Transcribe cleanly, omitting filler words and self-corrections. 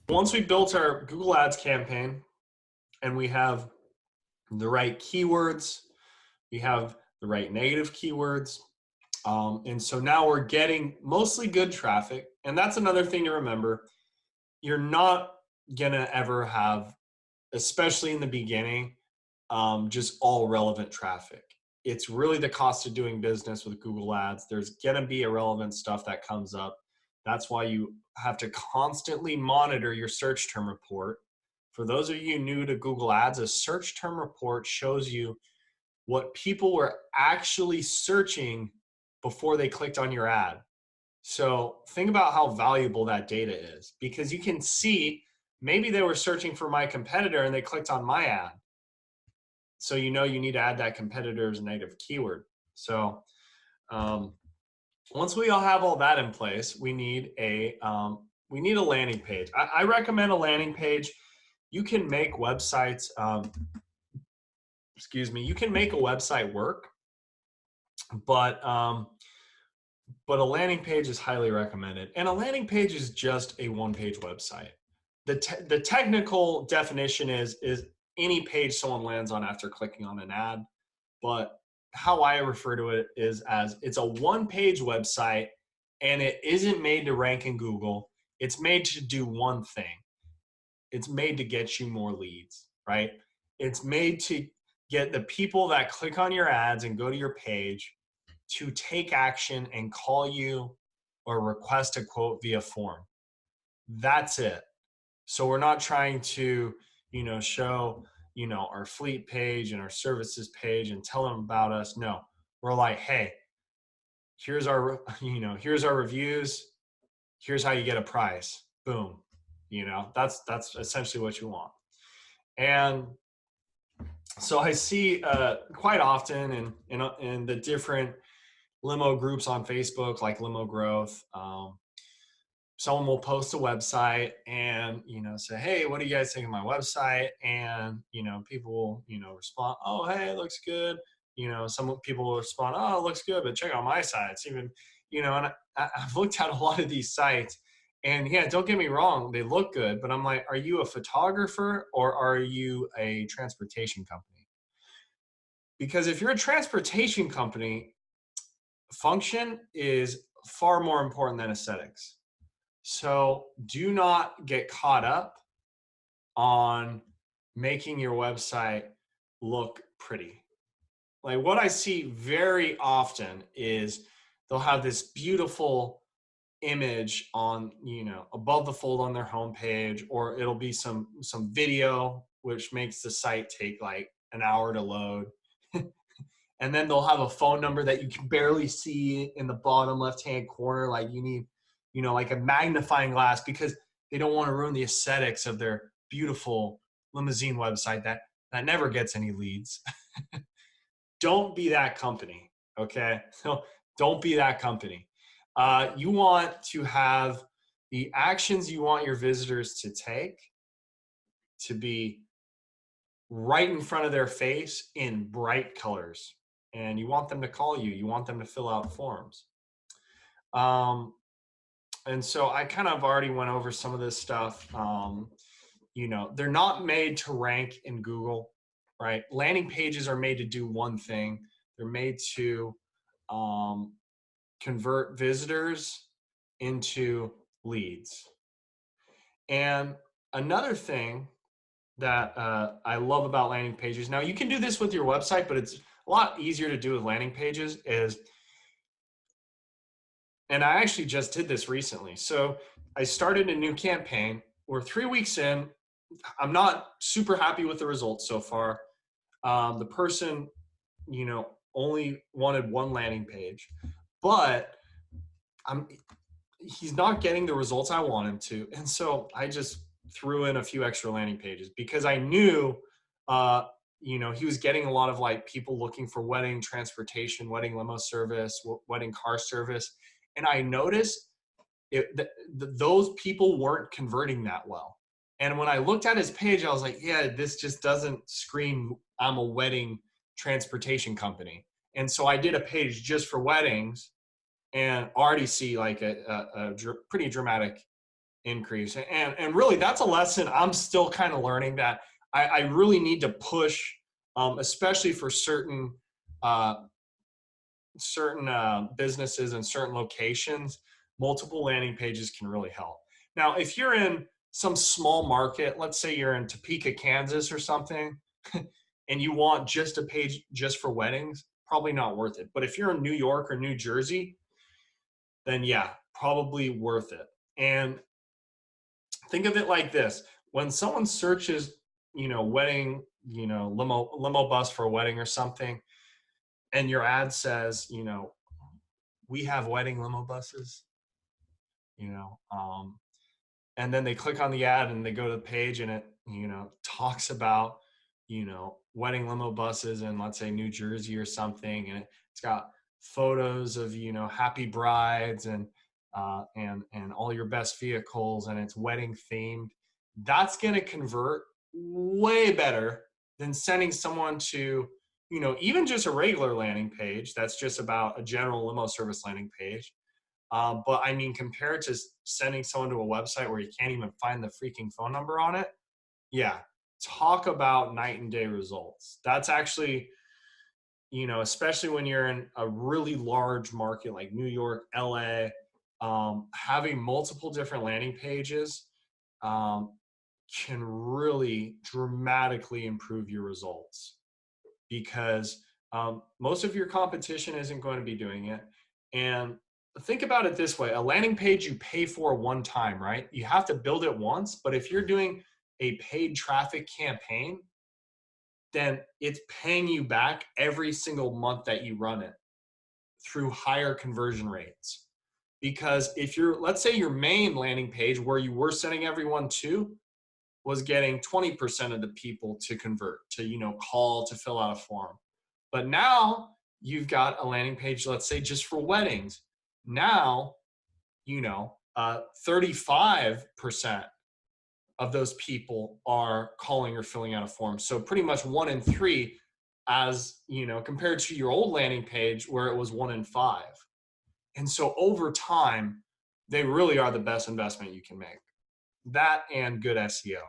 Once we built our Google Ads campaign and we have the right keywords, we have the right negative keywords, and so now we're getting mostly good traffic. And that's another thing to remember. You're not gonna ever have, especially in the beginning, just all relevant traffic. It's really the cost of doing business with Google Ads. There's gonna be irrelevant stuff that comes up. That's why you have to constantly monitor your search term report. For those of you new to Google Ads, a search term report shows you what people were actually searching before they clicked on your ad. So think about how valuable that data is, because you can see maybe they were searching for my competitor and they clicked on my ad. So you know you need to add that competitor's negative keyword. So once we all have all that in place, we need a landing page. I recommend a landing page. You can make websites. You can make a website work, but a landing page is highly recommended. And a landing page is just a one-page website. The technical definition is any page someone lands on after clicking on an ad. But how I refer to it is as it's a one-page website, and it isn't made to rank in Google. It's made to do one thing. It's made to get you more leads, right? It's made to get the people that click on your ads and go to your page to take action and call you or request a quote via form. That's it. So we're not trying to, show, our fleet page and our services page and tell them about us. No, we're like, hey, here's our reviews. Here's how you get a price. Boom. That's essentially what you want. And so I see quite often in the different limo groups on Facebook, like Limo Growth, someone will post a website and, say, hey, what do you guys think of my website? And, people will, respond, oh, hey, it looks good. Some people will respond, oh, it looks good, but check out my site. It's even, and I've looked at a lot of these sites, and yeah, don't get me wrong, they look good, but I'm like, are you a photographer or are you a transportation company? Because if you're a transportation company, function is far more important than aesthetics. So do not get caught up on making your website look pretty. Like what I see very often is they'll have this beautiful image on, above the fold on their homepage, or it'll be some video, which makes the site take like an hour to load. And then they'll have a phone number that you can barely see in the bottom left-hand corner. Like you need, like a magnifying glass, because they don't want to ruin the aesthetics of their beautiful limousine website that never gets any leads. Don't be that company, okay? So don't be that company. You want to have the actions you want your visitors to take to be right in front of their face in bright colors. And you want them to call you. You want them to fill out forms. And so I kind of already went over some of this stuff. They're not made to rank in Google, right? Landing pages are made to do one thing. They're made to convert visitors into leads. And another thing that I love about landing pages, now you can do this with your website, but it's a lot easier to do with landing pages, and I actually just did this recently. So I started a new campaign. We're 3 weeks in. I'm not super happy with the results so far. The person, only wanted one landing page, but he's not getting the results I want him to. And so I just threw in a few extra landing pages because I knew, he was getting a lot of like people looking for wedding transportation, wedding limo service, wedding car service. And I noticed those people weren't converting that well. And when I looked at his page, I was like, yeah, this just doesn't scream I'm a wedding transportation company. And so I did a page just for weddings and already see like a pretty dramatic increase. And really, that's a lesson I'm still kind of learning, that I really need to push, especially for uh, certain businesses and certain locations. Multiple landing pages can really help. Now, if you're in some small market, let's say you're in Topeka, Kansas or something, and you want just a page just for weddings, probably not worth it. But if you're in New York or New Jersey, then yeah, probably worth it. And think of it like this: when someone searches, wedding, limo bus for a wedding or something, and your ad says, we have wedding limo buses, you know, um, and then they click on the ad and they go to the page, and it, talks about, wedding limo buses in, let's say, New Jersey or something, and it's got photos of, happy brides and all your best vehicles, and it's wedding themed. That's going to convert way better than sending someone to, even just a regular landing page that's just about a general limo service landing page. But I mean, compared to sending someone to a website where you can't even find the freaking phone number on it, yeah, talk about night and day results. That's actually, especially when you're in a really large market like New York, LA, having multiple different landing pages um, can really dramatically improve your results, because most of your competition isn't going to be doing it. And think about it this way: a landing page you pay for one time, right? You have to build it once. But if you're doing a paid traffic campaign, then it's paying you back every single month that you run it through higher conversion rates. Because if you're, let's say your main landing page where you were sending everyone to was getting 20% of the people to convert, to, call, to fill out a form. But now you've got a landing page, let's say just for weddings. Now, 35% of those people are calling or filling out a form. So pretty much 1 in 3, as compared to your old landing page where it was 1 in 5. And so over time, they really are the best investment you can make. That and good SEO.